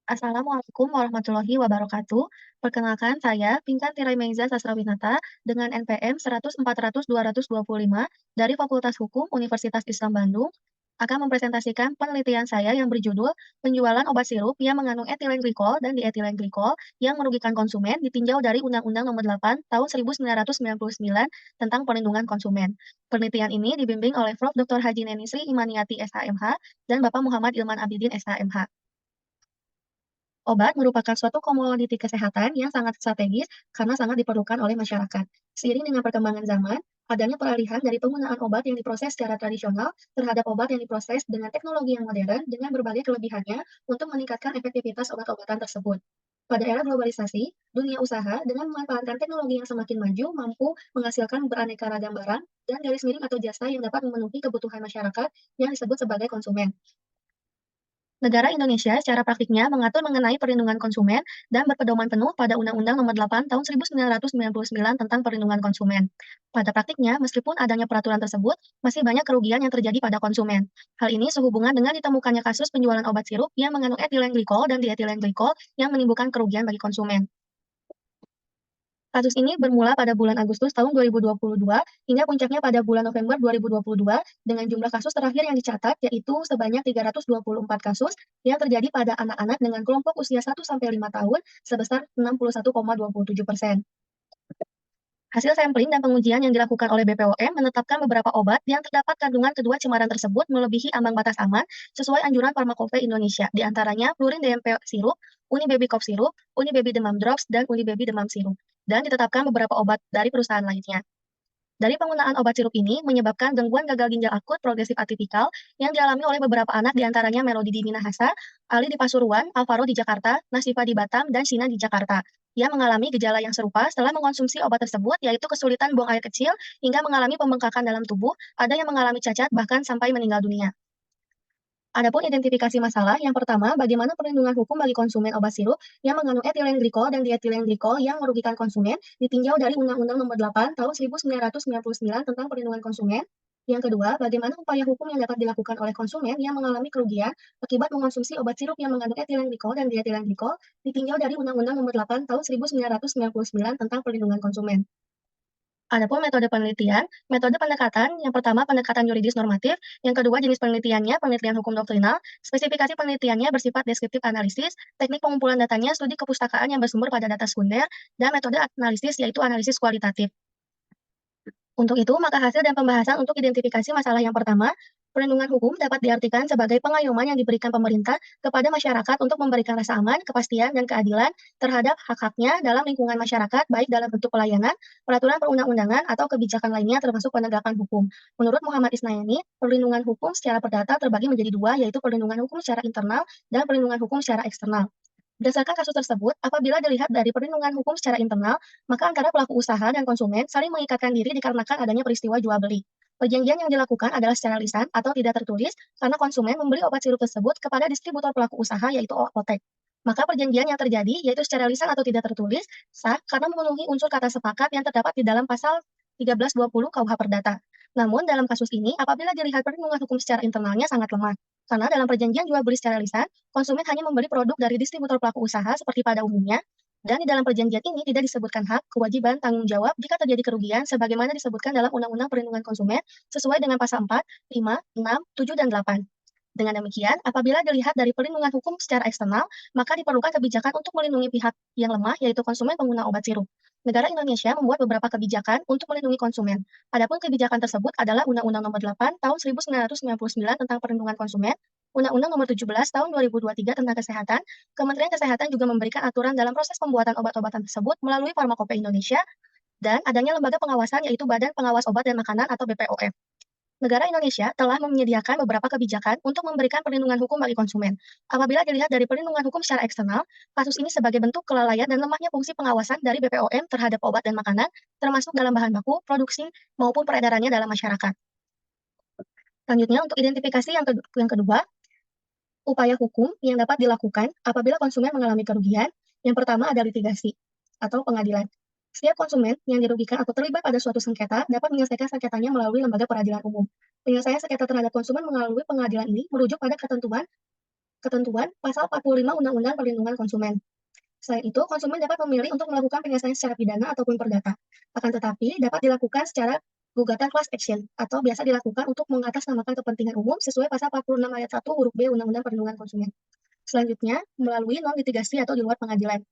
Assalamualaikum warahmatullahi wabarakatuh. Perkenalkan saya Pinkan Tiraimeza Sastrawinata dengan NPM 100-400-225 dari Fakultas Hukum Universitas Islam Bandung akan mempresentasikan penelitian saya yang berjudul penjualan obat sirup yang mengandung etilen glikol dan dietilen glikol yang merugikan konsumen ditinjau dari Undang-Undang Nomor 8 Tahun 1999 tentang Perlindungan Konsumen. Penelitian ini dibimbing oleh Prof. Dr. Haji Nenisri Imaniati SHMH dan Bapak Muhammad Ilman Abidin SHMH. Obat merupakan suatu komoditi kesehatan yang sangat strategis karena sangat diperlukan oleh masyarakat. Seiring dengan perkembangan zaman, adanya peralihan dari penggunaan obat yang diproses secara tradisional terhadap obat yang diproses dengan teknologi yang modern dengan berbagai kelebihannya untuk meningkatkan efektivitas obat-obatan tersebut. Pada era globalisasi, dunia usaha dengan memanfaatkan teknologi yang semakin maju mampu menghasilkan beraneka ragam barang dan garis miring atau jasa yang dapat memenuhi kebutuhan masyarakat yang disebut sebagai konsumen. Negara Indonesia secara praktiknya mengatur mengenai perlindungan konsumen dan berpedoman penuh pada Undang-Undang Nomor 8 Tahun 1999 tentang Perlindungan Konsumen. Pada praktiknya, meskipun adanya peraturan tersebut, masih banyak kerugian yang terjadi pada konsumen. Hal ini sehubungan dengan ditemukannya kasus penjualan obat sirup yang mengandung etilen glikol dan dietilen glikol yang menimbulkan kerugian bagi konsumen. Kasus ini bermula pada bulan Agustus tahun 2022 hingga puncaknya pada bulan November 2022 dengan jumlah kasus terakhir yang dicatat yaitu sebanyak 324 kasus yang terjadi pada anak-anak dengan kelompok usia 1-5 tahun sebesar 61,27%. Hasil sampling dan pengujian yang dilakukan oleh BPOM menetapkan beberapa obat yang terdapat kandungan kedua cemaran tersebut melebihi ambang batas aman sesuai anjuran Farmakope Indonesia, di antaranya Flurin DMP sirup, Unibaby Cough sirup, Unibaby Demam Drops, dan Unibaby Demam sirup, dan ditetapkan beberapa obat dari perusahaan lainnya. Dari penggunaan obat sirup ini menyebabkan gangguan gagal ginjal akut progresif atipikal yang dialami oleh beberapa anak di antaranya Melody di Minahasa, Ali di Pasuruan, Alvaro di Jakarta, Nasifa di Batam, dan Sina di Jakarta. Ia mengalami gejala yang serupa setelah mengonsumsi obat tersebut, yaitu kesulitan buang air kecil hingga mengalami pembengkakan dalam tubuh, ada yang mengalami cacat bahkan sampai meninggal dunia. Adapun identifikasi masalah, yang pertama, bagaimana perlindungan hukum bagi konsumen obat sirup yang mengandung etilen glikol dan dietilen glikol yang merugikan konsumen ditinjau dari Undang-Undang Nomor 8 Tahun 1999 tentang Perlindungan Konsumen. Yang kedua, bagaimana upaya hukum yang dapat dilakukan oleh konsumen yang mengalami kerugian akibat mengonsumsi obat sirup yang mengandung etilen glikol dan dietilen glikol ditinjau dari Undang-Undang Nomor 8 Tahun 1999 tentang Perlindungan Konsumen. Adapun metode penelitian, metode pendekatan, yang pertama pendekatan yuridis normatif, yang kedua jenis penelitiannya, penelitian hukum doktrinal, spesifikasi penelitiannya bersifat deskriptif analisis, teknik pengumpulan datanya, studi kepustakaan yang bersumber pada data sekunder, dan metode analisis yaitu analisis kualitatif. Untuk itu, maka hasil dan pembahasan untuk identifikasi masalah yang pertama, perlindungan hukum dapat diartikan sebagai pengayoman yang diberikan pemerintah kepada masyarakat untuk memberikan rasa aman, kepastian, dan keadilan terhadap hak-haknya dalam lingkungan masyarakat, baik dalam bentuk pelayanan, peraturan perundang-undangan, atau kebijakan lainnya termasuk penegakan hukum. Menurut Muhammad Isnayani, perlindungan hukum secara perdata terbagi menjadi dua, yaitu perlindungan hukum secara internal dan perlindungan hukum secara eksternal. Berdasarkan kasus tersebut, apabila dilihat dari perlindungan hukum secara internal, maka antara pelaku usaha dan konsumen saling mengikatkan diri dikarenakan adanya peristiwa jual beli. Perjanjian yang dilakukan adalah secara lisan atau tidak tertulis karena konsumen membeli obat sirup tersebut kepada distributor pelaku usaha yaitu apotek. Maka perjanjian yang terjadi yaitu secara lisan atau tidak tertulis sah karena memenuhi unsur kata sepakat yang terdapat di dalam pasal 1320 KUH Perdata. Namun dalam kasus ini apabila dilihat perlindungan hukum secara internalnya sangat lemah. Karena dalam perjanjian jual beli secara lisan, konsumen hanya membeli produk dari distributor pelaku usaha seperti pada umumnya, dan di dalam perjanjian ini tidak disebutkan hak, kewajiban, tanggung jawab jika terjadi kerugian sebagaimana disebutkan dalam Undang-Undang Perlindungan Konsumen sesuai dengan pasal 4, 5, 6, 7, dan 8. Dengan demikian, apabila dilihat dari perlindungan hukum secara eksternal, maka diperlukan kebijakan untuk melindungi pihak yang lemah, yaitu konsumen pengguna obat sirup. Negara Indonesia membuat beberapa kebijakan untuk melindungi konsumen. Adapun kebijakan tersebut adalah Undang-Undang Nomor 8 Tahun 1999 tentang Perlindungan Konsumen, Undang-Undang Nomor 17 Tahun 2023 tentang Kesehatan. Kementerian Kesehatan juga memberikan aturan dalam proses pembuatan obat-obatan tersebut melalui Farmakope Indonesia dan adanya lembaga pengawasan yaitu Badan Pengawas Obat dan Makanan atau BPOM. Negara Indonesia telah menyediakan beberapa kebijakan untuk memberikan perlindungan hukum bagi konsumen. Apabila dilihat dari perlindungan hukum secara eksternal, kasus ini sebagai bentuk kelalaian dan lemahnya fungsi pengawasan dari BPOM terhadap obat dan makanan, termasuk dalam bahan baku, produksi, maupun peredarannya dalam masyarakat. Selanjutnya, untuk identifikasi yang kedua, upaya hukum yang dapat dilakukan apabila konsumen mengalami kerugian, yang pertama ada litigasi atau pengadilan. Setiap konsumen yang dirugikan atau terlibat pada suatu sengketa dapat menyelesaikan sengketanya melalui lembaga peradilan umum. Penyelesaian sengketa terhadap konsumen melalui pengadilan ini merujuk pada ketentuan ketentuan pasal 45 Undang-Undang Perlindungan Konsumen. Selain itu, konsumen dapat memilih untuk melakukan penyelesaian secara pidana ataupun perdata. Akan tetapi, dapat dilakukan secara gugatan class action atau biasa dilakukan untuk mengatasnamakan kepentingan umum sesuai pasal 46 ayat 1 huruf B Undang-Undang Perlindungan Konsumen. Selanjutnya, melalui non-litigasi atau di luar pengadilan.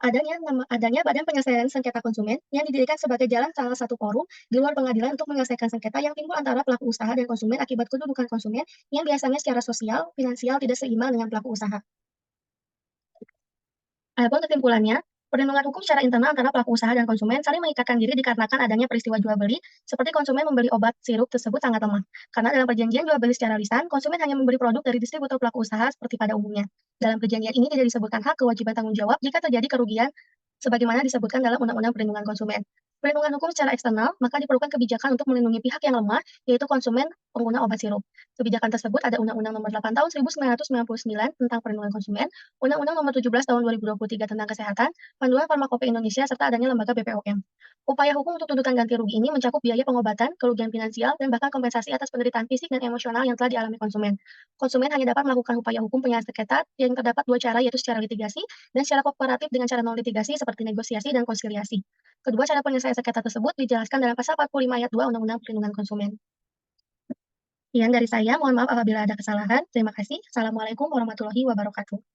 Adanya Badan Penyelesaian Sengketa Konsumen yang didirikan sebagai jalan salah satu forum di luar pengadilan untuk menyelesaikan sengketa yang timbul antara pelaku usaha dan konsumen akibat kedudukan konsumen yang biasanya secara sosial, finansial tidak seimbang dengan pelaku usaha. Adapun kesimpulannya, perlindungan hukum secara internal antara pelaku usaha dan konsumen saling mengikatkan diri dikarenakan adanya peristiwa jual beli, seperti konsumen membeli obat sirup tersebut sangat lemah. Karena dalam perjanjian jual beli secara lisan, konsumen hanya membeli produk dari distributor pelaku usaha seperti pada umumnya. Dalam perjanjian ini tidak disebutkan hak kewajiban tanggung jawab jika terjadi kerugian sebagaimana disebutkan dalam Undang-Undang Perlindungan Konsumen. Perlindungan hukum secara eksternal, maka diperlukan kebijakan untuk melindungi pihak yang lemah, yaitu konsumen pengguna obat sirup. Kebijakan tersebut ada Undang-Undang Nomor 8 Tahun 1999 tentang Perlindungan Konsumen, Undang-Undang Nomor 17 Tahun 2023 tentang Kesehatan, Panduan Farmakope Indonesia, serta adanya lembaga BPOM. Upaya hukum untuk tuntutan ganti rugi ini mencakup biaya pengobatan, kerugian finansial, dan bahkan kompensasi atas penderitaan fisik dan emosional yang telah dialami konsumen. Konsumen hanya dapat melakukan upaya hukum penyelesaian sengketa yang terdapat dua cara, yaitu secara litigasi dan secara kooperatif dengan cara non-litigasi seperti negosiasi dan konsiliasi. Kedua cara penyelesaian sengketa tersebut dijelaskan dalam pasal 45 ayat 2 Undang-Undang Perlindungan Konsumen. Sekian dari saya, mohon maaf apabila ada kesalahan. Terima kasih. Assalamualaikum warahmatullahi wabarakatuh.